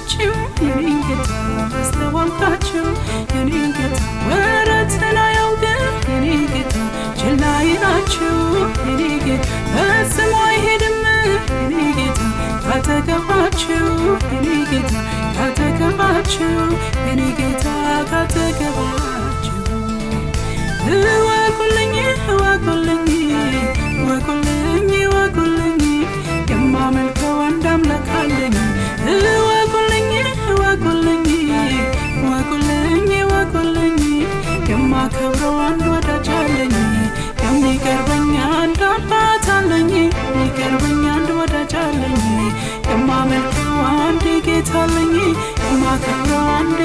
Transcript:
አስተዋልካችሁ የኔን ጌታ አስተዋልካችሁ የኔን ጌታ ወረትን አያውቅም የኔ ጌታ ችላ ይላችሁ የኔ ጌታ ፈጽሞ አይሄድም የኔ ጌታ ካጠገባችሁ የኔ ጌታ ካጠገባችሁ የኔ ጌታ ካጠገባችሁ እወቁልኝ እወቁልኝ እወቁልኝ እወቁልኝ የማመልከው አንድ አምላክ አለኝ እወቁልኝ እወቁልኝ እወቁልኝ እወቁልኝ የማከብረው አንድ ወዳጅ አለኝ የሚቀርበኝ አንድ አባት አለኝ የሚቀርበኝ አንድ ወዳጅ አለኝ የማመልከው አንድ ጌታ አለኝ የማከብረው አንድ